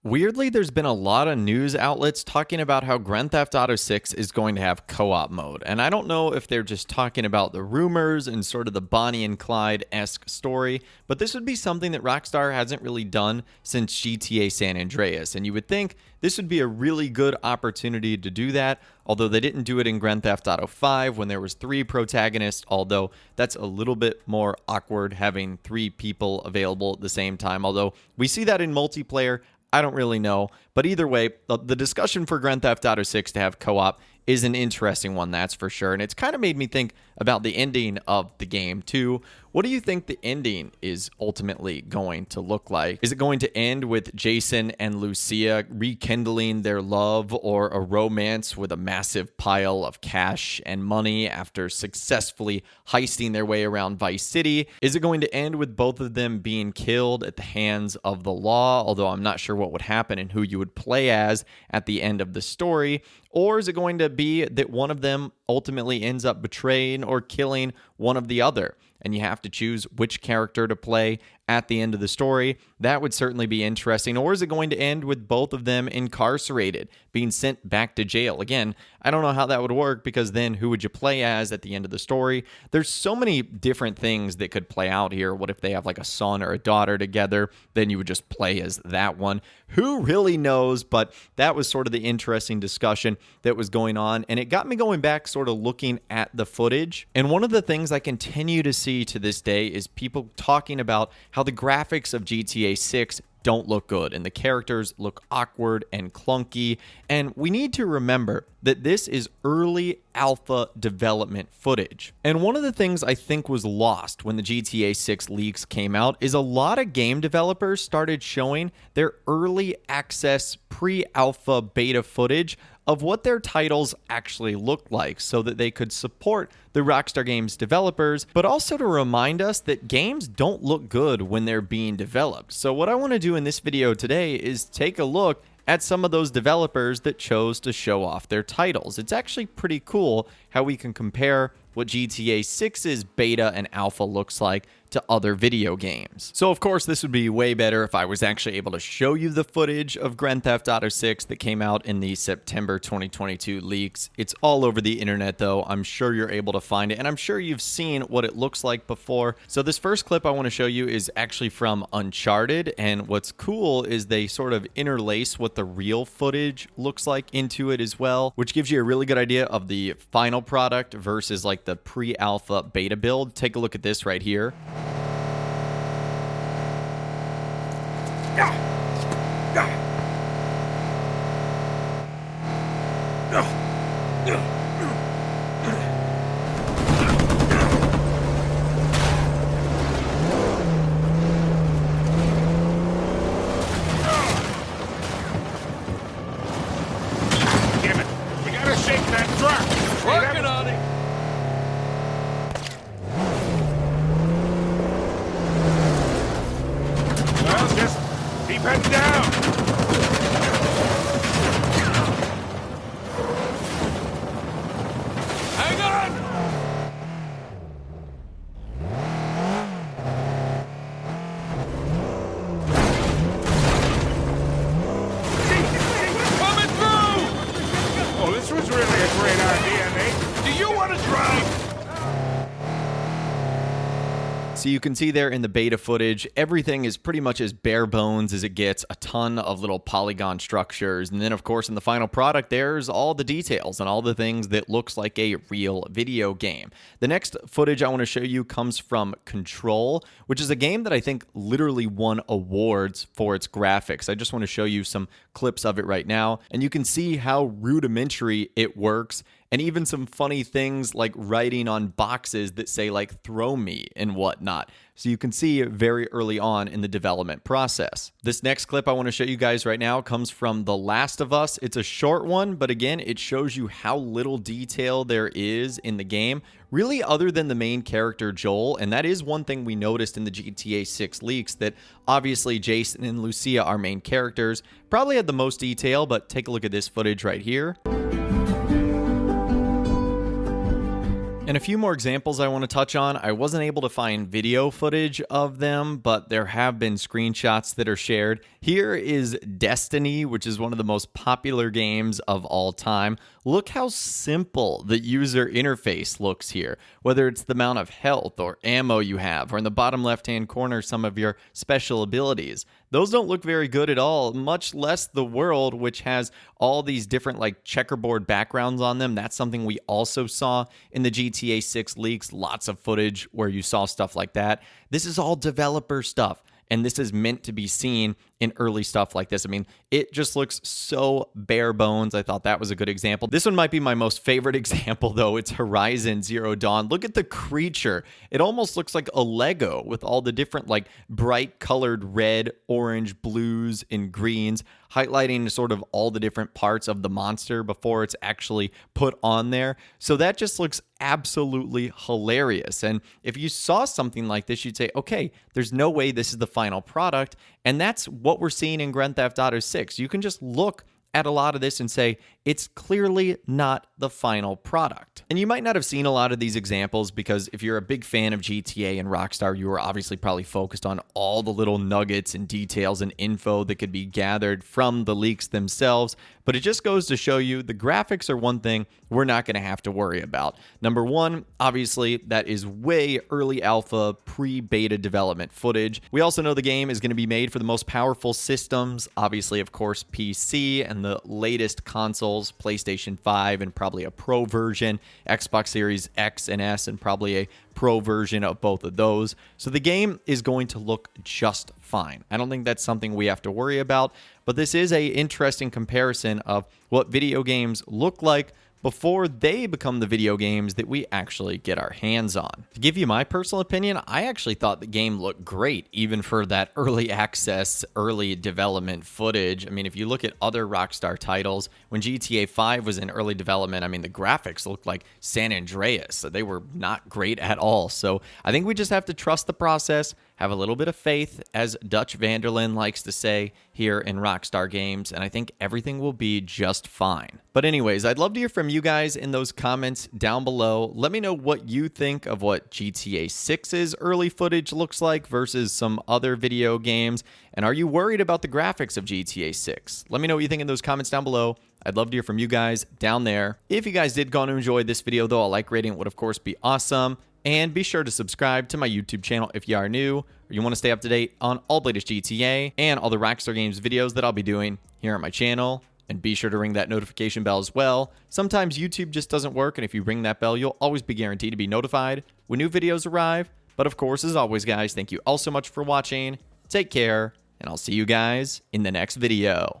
Weirdly, there's been a lot of news outlets talking about how Grand Theft Auto 6 is going to have co-op mode. And I don't know if they're just talking about the rumors and sort of the Bonnie and Clyde-esque story, but this would be something that Rockstar hasn't really done since GTA San Andreas. And you would think this would be a really good opportunity to do that, although they didn't do it in Grand Theft Auto 5 when there was 3 protagonists, although that's a little bit more awkward having 3 people available at the same time. Although we see that in multiplayer, I don't really know, but either way, the discussion for Grand Theft Auto 6 to have co-op is an interesting one, that's for sure. And it's kind of made me think about the ending of the game too. What do you think the ending is ultimately going to look like? Is it going to end with Jason and Lucia rekindling their love, or a romance with a massive pile of cash and money after successfully heisting their way around Vice City? Is it going to end with both of them being killed at the hands of the law, although I'm not sure what would happen and who you would play as at the end of the story? Or is it going to be that one of them ultimately ends up betraying or killing one of the other, and you have to choose which character to play at the end of the story? That would certainly be interesting. Or is it going to end with both of them incarcerated, being sent back to jail? Again, I don't know how that would work, because then who would you play as at the end of the story? There's so many different things that could play out here. What if they have like a son or a daughter together? Then you would just play as that one. Who really knows? But that was sort of the interesting discussion that was going on, and it got me going back, sort of looking at the footage. And one of the things I continue to see to this day is people talking about how the graphics of GTA 6 don't look good and the characters look awkward and clunky. And we need to remember that this is early alpha development footage. And one of the things I think was lost when the GTA 6 leaks came out is a lot of game developers started showing their early access pre-alpha beta footage of what their titles actually looked like, so that they could support the Rockstar Games developers, but also to remind us that games don't look good when they're being developed. So what I want to do in this video today is take a look at some of those developers that chose to show off their titles. It's actually pretty cool how we can compare what GTA 6's beta and alpha looks like to other video games. So of course this would be way better if I was actually able to show you the footage of Grand Theft Auto 6 that came out in the September 2022 leaks. It's all over the internet though. I'm sure you're able to find it, and I'm sure you've seen what it looks like before. So this first clip I want to show you is actually from Uncharted, and what's cool is they sort of interlace what the real footage looks like into it as well, which gives you a really good idea of the final product versus like the pre-alpha beta build. Take a look at this right here. Damn it! We gotta shake that truck! Working on it! Well, just keep heading down! Hang on! Coming through! Oh, this was really a great idea, Nate. Do you want to drive? So you can see there in the beta footage, everything is pretty much as bare bones as it gets, a ton of little polygon structures. And then of course in the final product, there's all the details and all the things that looks like a real video game. The next footage I want to show you comes from Control, which is a game that I think literally won awards for its graphics. I just want to show you some clips of it right now, and you can see how rudimentary it works, and even some funny things like writing on boxes that say like throw me and whatnot. So you can see very early on in the development process. This next clip I want to show you guys right now comes from The Last of Us. It's a short one, but again, it shows you how little detail there is in the game, really, other than the main character Joel. And that is one thing we noticed in the GTA 6 leaks, that obviously Jason and Lucia, our main characters, probably had the most detail. But take a look at this footage right here. And a few more examples I want to touch on. I wasn't able to find video footage of them, but there have been screenshots that are shared. Here is Destiny, which is one of the most popular games of all time. Look how simple the user interface looks here, whether it's the amount of health or ammo you have, or in the bottom left-hand corner, some of your special abilities. Those don't look very good at all, much less the world, which has all these different like checkerboard backgrounds on them. That's something we also saw in the GTA 6 leaks, lots of footage where you saw stuff like that. This is all developer stuff, and this is meant to be seen in early stuff like this. I mean, it just looks so bare bones. I thought that was a good example. This one might be my most favorite example, though. It's Horizon Zero Dawn. Look at the creature. It almost looks like a Lego with all the different like bright colored red, orange, blues, and greens, highlighting sort of all the different parts of the monster before it's actually put on there. So that just looks absolutely hilarious. And if you saw something like this, you'd say, okay, there's no way this is the final product. And that's what we're seeing in Grand Theft Auto 6. You can just look at a lot of this and say, it's clearly not the final product. And you might not have seen a lot of these examples because if you're a big fan of GTA and Rockstar, you are obviously probably focused on all the little nuggets and details and info that could be gathered from the leaks themselves. But it just goes to show you the graphics are one thing we're not going to have to worry about. Number one, obviously, that is way early alpha, pre-beta development footage. We also know the game is going to be made for the most powerful systems, obviously, of course, PC and the latest consoles, PlayStation 5 and probably a Pro version, Xbox Series X and S and probably a Pro version of both of those. So the game is going to look just fine. I don't think that's something we have to worry about, but this is an interesting comparison of what video games look like before they become the video games that we actually get our hands on. To give you my personal opinion, I actually thought the game looked great, even for that early access, early development footage. I mean, if you look at other Rockstar titles, when GTA 5 was in early development, I mean, the graphics looked like San Andreas. So they were not great at all. So I think we just have to trust the process, have a little bit of faith, as Dutch Vanderlyn likes to say here in Rockstar Games, and I think everything will be just fine. But anyways, I'd love to hear from you guys in those comments down below. Let me know what you think of what GTA 6's early footage looks like versus some other video games, and are you worried about the graphics of GTA 6? Let me know what you think in those comments down below. I'd love to hear from you guys down there. If you guys did go on to enjoy this video, though, a like rating would, of course, be awesome. And be sure to subscribe to my YouTube channel if you are new or you want to stay up to date on all the latest GTA and all the Rockstar Games videos that I'll be doing here on my channel. And be sure to ring that notification bell as well. Sometimes YouTube just doesn't work, and if you ring that bell, you'll always be guaranteed to be notified when new videos arrive. But of course, as always, guys, thank you all so much for watching. Take care, and I'll see you guys in the next video.